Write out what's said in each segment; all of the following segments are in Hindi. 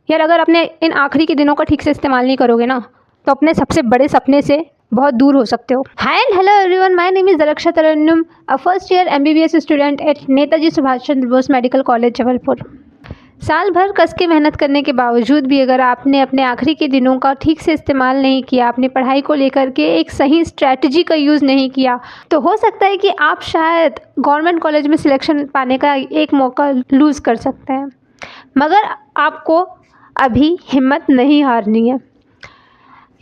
यार अगर अपने इन आखिरी के दिनों का ठीक से इस्तेमाल नहीं करोगे ना तो अपने सबसे बड़े सपने से बहुत दूर हो सकते हो। Hi and hello everyone, my name is Darakhsha Tarannum, a first year MBBS student at Netaji Subhash Chandra Bose medical college Jabalpur. साल भर कस के मेहनत करने के बावजूद भी अगर आपने अपने आखिरी के दिनों का ठीक से इस्तेमाल नहीं किया, अपनी पढ़ाई को लेकर के एक सही स्ट्रैटेजी का यूज़ नहीं किया, तो हो सकता है कि आप शायद गवर्नमेंट कॉलेज में सिलेक्शन पाने का एक मौका लूज़ कर सकते हैं। मगर आपको अभी हिम्मत नहीं हारनी है।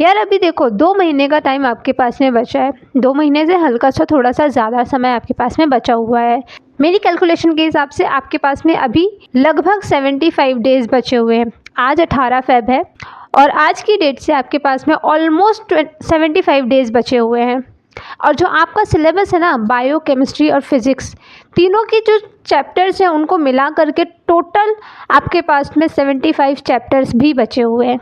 यार अभी देखो 2 महीने का टाइम आपके पास में बचा है। 2 महीने से हल्का सा थोड़ा सा ज़्यादा समय आपके पास में बचा हुआ है। मेरी कैलकुलेशन के हिसाब से आपके पास में अभी लगभग 75 डेज़ बचे हुए हैं। आज 18 फ़ेब है और आज की डेट से आपके पास में ऑलमोस्ट 75 डेज़ बचे हुए हैं। और जो आपका सिलेबस है ना, बायो, केमिस्ट्री और फिज़िक्स, तीनों के जो चैप्टर्स हैं उनको मिला करके टोटल आपके पास में 75 चैप्टर्स भी बचे हुए हैं।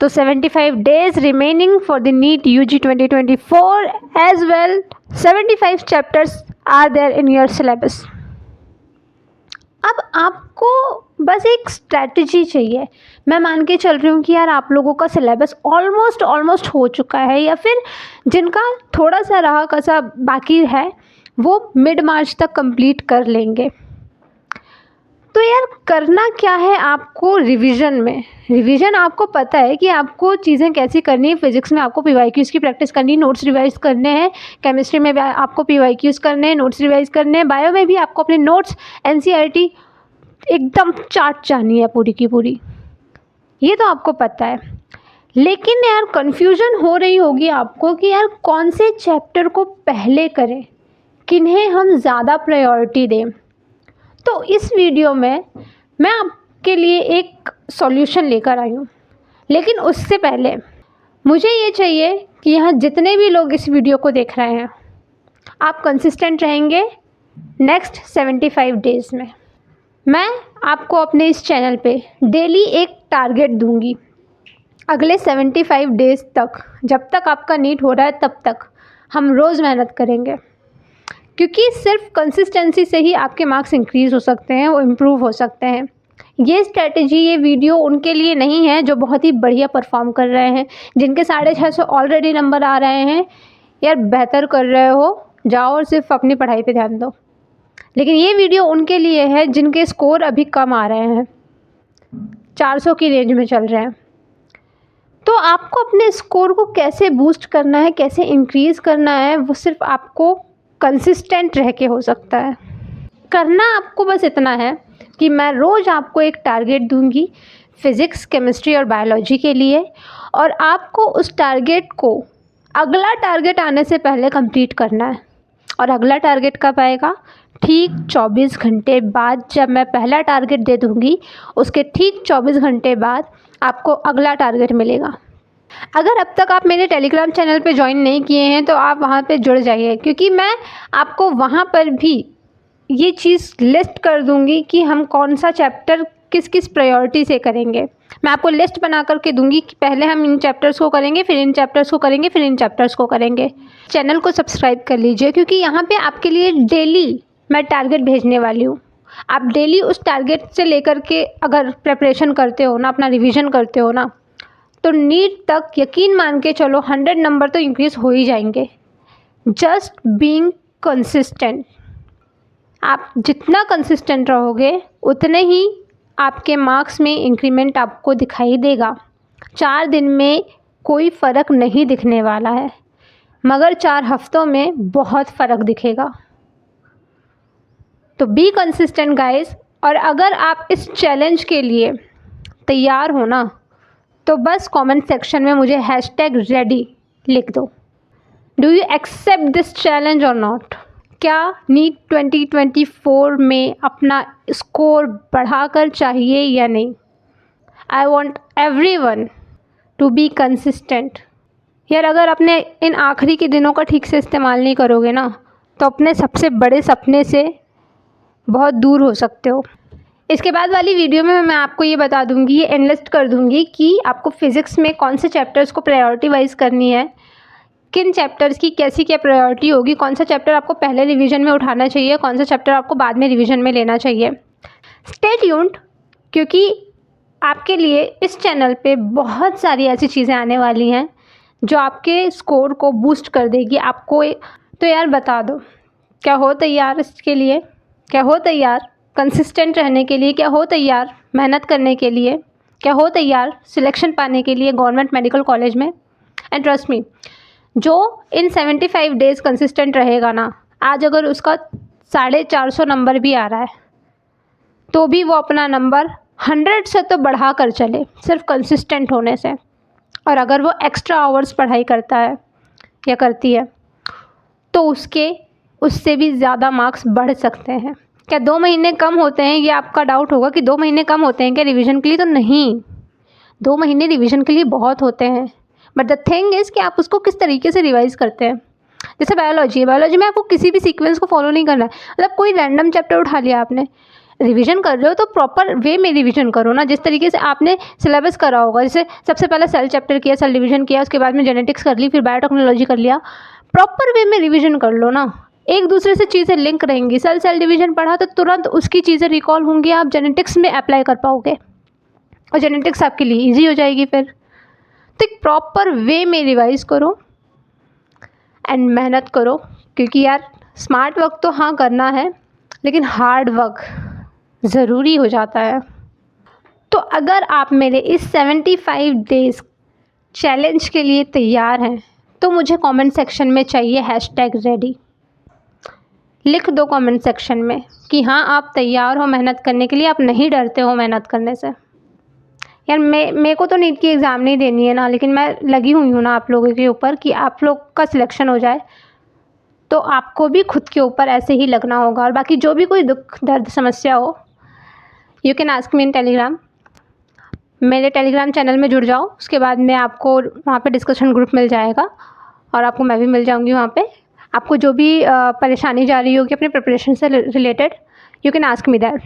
तो 75 days remaining for the NEET UG 2024 as well 75 chapters are there in your syllabus. अब आपको बस एक स्ट्रैटेजी चाहिए। मैं मान के चल रही हूँ कि यार आप लोगों का सिलेबस ऑलमोस्ट हो चुका है, या फिर जिनका थोड़ा सा रहा कसा बाकी है वो मिड मार्च तक कंप्लीट कर लेंगे। तो यार करना क्या है आपको रिवीजन में। रिवीजन आपको पता है कि आपको चीज़ें कैसी करनी है। फिजिक्स में आपको PYQs की प्रैक्टिस करनी है, नोट्स रिवाइज करने हैं। केमिस्ट्री में भी आपको PYQs करने हैं, नोट्स रिवाइज करने हैं। बायो में भी आपको अपने नोट्स NCERT एकदम चाट जानी है पूरी की पूरी, ये तो आपको पता है। लेकिन यार कन्फ्यूजन हो रही होगी आपको कि यार कौन से चैप्टर को पहले करें, किन्हें हम ज़्यादा प्रायोरिटी दें। तो इस वीडियो में मैं आपके लिए एक सॉल्यूशन लेकर आई हूँ। लेकिन उससे पहले मुझे ये चाहिए कि यहाँ जितने भी लोग इस वीडियो को देख रहे हैं, आप कंसिस्टेंट रहेंगे नेक्स्ट 75 डेज़ में। मैं आपको अपने इस चैनल पे डेली एक टारगेट दूंगी। अगले 75 डेज़ तक, जब तक आपका नीट हो रहा है तब तक हम रोज़ मेहनत करेंगे, क्योंकि सिर्फ कंसिस्टेंसी से ही आपके मार्क्स इंक्रीज़ हो सकते हैं, वो इम्प्रूव हो सकते हैं। ये स्ट्रेटजी, ये वीडियो उनके लिए नहीं है जो बहुत ही बढ़िया परफॉर्म कर रहे हैं, जिनके 650 ऑलरेडी नंबर आ रहे हैं। यार बेहतर कर रहे हो, जाओ और सिर्फ अपनी पढ़ाई पे ध्यान दो। लेकिन ये वीडियो उनके लिए है जिनके स्कोर अभी कम आ रहे हैं, 400 की रेंज में चल रहे हैं। तो आपको अपने स्कोर को कैसे बूस्ट करना है, कैसे इंक्रीज़ करना है, वो सिर्फ आपको कंसिस्टेंट रह के हो सकता है। करना आपको बस इतना है कि मैं रोज़ आपको एक टारगेट दूंगी फिज़िक्स, केमिस्ट्री और बायोलॉजी के लिए, और आपको उस टारगेट को अगला टारगेट आने से पहले कंप्लीट करना है। और अगला टारगेट कब आएगा? ठीक 24 घंटे बाद। जब मैं पहला टारगेट दे दूंगी उसके ठीक 24 घंटे बाद आपको अगला टारगेट मिलेगा। अगर अब तक आप मेरे टेलीग्राम चैनल पे ज्वाइन नहीं किए हैं तो आप वहाँ पे जुड़ जाइए, क्योंकि मैं आपको वहाँ पर भी ये चीज़ लिस्ट कर दूँगी कि हम कौन सा चैप्टर किस किस प्रायोरिटी से करेंगे। मैं आपको लिस्ट बना करके दूँगी कि पहले हम इन चैप्टर्स को करेंगे, फिर इन चैप्टर्स को करेंगे, फिर इन चैप्टर्स को करेंगे। चैनल को सब्सक्राइब कर लीजिए, क्योंकि यहाँ पे आपके लिए डेली मैं टारगेट भेजने वाली हूँ। आप डेली उस टारगेट से लेकर के अगर प्रिपरेशन करते हो ना, अपना रिविज़न करते हो ना, तो नीट तक यकीन मान के चलो 100 नंबर तो इंक्रीज़ हो ही जाएंगे। Just being consistent. आप जितना कंसिस्टेंट रहोगे उतने ही आपके मार्क्स में इंक्रीमेंट आपको दिखाई देगा। 4 दिन में कोई फ़र्क नहीं दिखने वाला है, मगर 4 हफ्तों में बहुत फ़र्क दिखेगा। तो बी कंसिस्टेंट गाइस। और अगर आप इस चैलेंज के लिए तैयार हो ना, तो बस कमेंट सेक्शन में मुझे #ready लिख दो। Do you accept this challenge और नॉट? क्या नीट 2024 में अपना स्कोर बढ़ाकर चाहिए या नहीं? I want everyone to be consistent. यार अगर अपने इन आखिरी के दिनों का ठीक से इस्तेमाल नहीं करोगे ना, तो अपने सबसे बड़े सपने से बहुत दूर हो सकते हो। इसके बाद वाली वीडियो में मैं आपको ये बता दूंगी, ये एनलिस्ट कर दूंगी कि आपको फिज़िक्स में कौन से चैप्टर्स को प्रायोरिटी वाइज करनी है, किन चैप्टर्स की कैसी क्या प्रायोरिटी होगी, कौन सा चैप्टर आपको पहले रिवीजन में उठाना चाहिए, कौन सा चैप्टर आपको बाद में रिवीजन में लेना चाहिए। स्टे ट्यून्ड, क्योंकि आपके लिए इस चैनल पे बहुत सारी ऐसी चीज़ें आने वाली हैं जो आपके स्कोर को बूस्ट कर देगी आपको। तो यार बता दो, क्या हो तैयार इसके लिए? क्या हो तैयार कंसिस्टेंट रहने के लिए? क्या हो तैयार मेहनत करने के लिए? क्या हो तैयार सिलेक्शन पाने के लिए गवर्नमेंट मेडिकल कॉलेज में? एंड ट्रस्ट मी, जो इन 75 डेज़ कंसिस्टेंट रहेगा ना, आज अगर उसका 450 नंबर भी आ रहा है तो भी वो अपना नंबर 100 से तो बढ़ा कर चले, सिर्फ कंसिस्टेंट होने से। और अगर वो एक्स्ट्रा आवर्स पढ़ाई करता है या करती है तो उससे भी ज़्यादा मार्क्स बढ़ सकते हैं। क्या 2 महीने कम होते हैं? ये आपका डाउट होगा कि 2 महीने कम होते हैं क्या रिवीजन के लिए? तो नहीं, 2 महीने रिवीजन के लिए बहुत होते हैं, बट द थिंग इज़ कि आप उसको किस तरीके से रिवाइज़ करते हैं। जैसे बायोलॉजी में आपको किसी भी सीक्वेंस को फॉलो नहीं करना है। मतलब कोई रैंडम चैप्टर उठा लिया आपने, रिवीजन कर रहे हो तो प्रॉपर वे में रिवीजन करो ना, जिस तरीके से आपने सिलेबस करा होगा। जैसे सबसे पहले सेल चैप्टर किया, सेल डिवीजन किया, उसके बाद में जेनेटिक्स कर ली, फिर बायोटेक्नोलॉजी कर लिया। प्रॉपर वे में रिवीजन कर लो ना, एक दूसरे से चीज़ें लिंक रहेंगी। सेल डिवीजन पढ़ा तो तुरंत उसकी चीज़ें रिकॉल होंगी, आप जेनेटिक्स में अप्लाई कर पाओगे और जेनेटिक्स आपके लिए ईजी हो जाएगी फिर। तो एक प्रॉपर वे में रिवाइज़ करो एंड मेहनत करो, क्योंकि यार स्मार्ट वर्क तो हाँ करना है, लेकिन हार्ड वर्क ज़रूरी हो जाता है। तो अगर आप मेरे इस 75 डेज़ चैलेंज के लिए तैयार हैं तो मुझे कमेंट सेक्शन में चाहिए #ready। लिख दो कमेंट सेक्शन में कि हाँ आप तैयार हो मेहनत करने के लिए, आप नहीं डरते हो मेहनत करने से। यार मेरे को तो नीट की एग्ज़ाम नहीं देनी है ना, लेकिन मैं लगी हुई हूँ ना आप लोगों के ऊपर कि आप लोग का सिलेक्शन हो जाए। तो आपको भी खुद के ऊपर ऐसे ही लगना होगा। और बाकी जो भी कोई दुख दर्द समस्या हो, you can ask me in Telegram. मेरे टेलीग्राम चैनल में जुड़ जाओ, उसके बाद में आपको वहाँ पे डिस्कशन ग्रुप मिल जाएगा और आपको मैं भी मिल जाऊँगी वहाँ पे। आपको जो भी परेशानी जा रही होगी अपने प्रिपरेशन से related, you can ask me that.